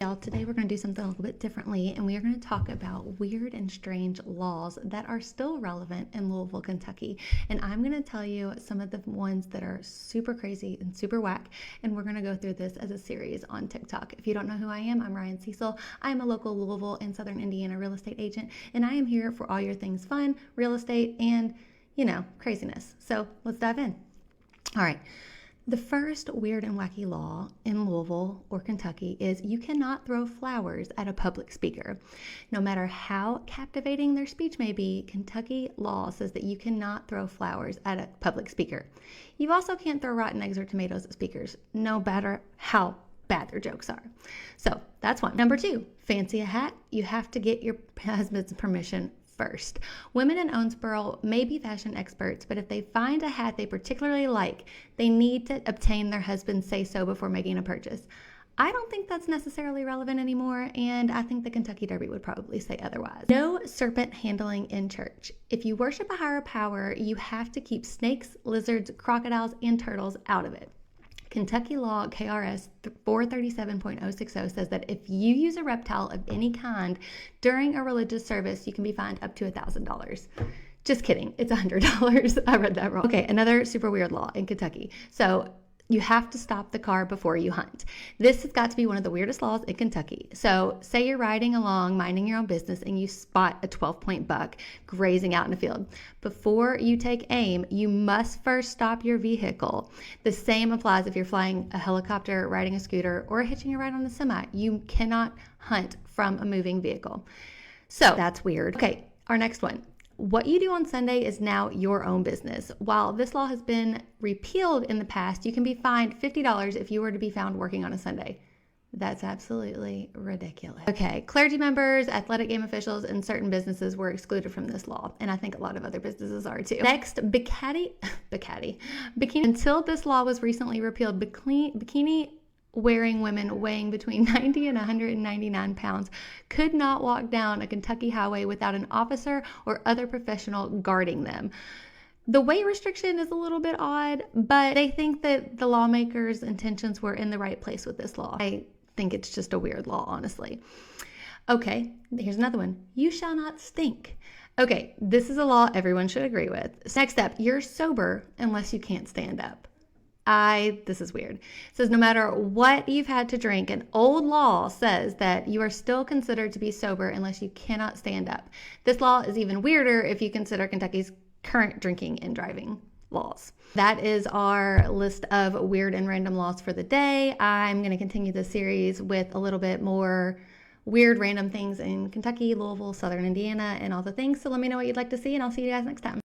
Y'all, today we're going to do something a little bit differently, and we are going to talk about weird and strange laws that are still relevant in Louisville, Kentucky. And I'm going to tell you some of the ones that are super crazy and super whack, and we're going to go through this as a series on TikTok. If you don't know who I am, I'm Ryan Cecil. I am a local Louisville and Southern Indiana real estate agent, and I am here for all your things fun, real estate, and, craziness. So let's dive in. All right. The first weird and wacky law in Louisville or Kentucky is you cannot throw flowers at a public speaker. No matter how captivating their speech may be, Kentucky law says that you cannot throw flowers at a public speaker. You also can't throw rotten eggs or tomatoes at speakers, no matter how bad their jokes are. So that's one. Number two, fancy a hat. You have to get your husband's permission first. Women in Owensboro may be fashion experts, but if they find a hat they particularly like, they need to obtain their husband's say-so before making a purchase. I don't think that's necessarily relevant anymore, and I think the Kentucky Derby would probably say otherwise. No serpent handling in church. If you worship a higher power, you have to keep snakes, lizards, crocodiles, and turtles out of it. Kentucky law KRS 437.060 says that if you use a reptile of any kind during a religious service, you can be fined up to $1,000. Just kidding. It's $100. I read that wrong. Okay, another super weird law in Kentucky. So you have to stop the car before you hunt. This has got to be one of the weirdest laws in Kentucky. So say you're riding along, minding your own business, and you spot a 12-point buck grazing out in a field. Before you take aim, you must first stop your vehicle. The same applies if you're flying a helicopter, riding a scooter, or hitching a ride on a semi. You cannot hunt from a moving vehicle. So that's weird. Okay, our next one. What you do on Sunday is now your own business. While this law has been repealed in the past, you can be fined $50 if you were to be found working on a Sunday. That's absolutely ridiculous. Okay, clergy members, athletic game officials, and certain businesses were excluded from this law, and I think a lot of other businesses are too. Next, bikini. Until this law was recently repealed, bikini wearing women weighing between 90 and 199 pounds could not walk down a Kentucky highway without an officer or other professional guarding them. The weight restriction is a little bit odd, but they think that the lawmakers' intentions were in the right place with this law. I think it's just a weird law, honestly. Okay, here's another one. You shall not stink. Okay, this is a law everyone should agree with. Next up, you're sober unless you can't stand up. This is weird. It says no matter what you've had to drink, an old law says that you are still considered to be sober unless you cannot stand up. This law is even weirder if you consider Kentucky's current drinking and driving laws. That is our list of weird and random laws for the day. I'm going to continue this series with a little bit more weird random things in Kentucky, Louisville, Southern Indiana, and all the things. So let me know what you'd like to see, and I'll see you guys next time.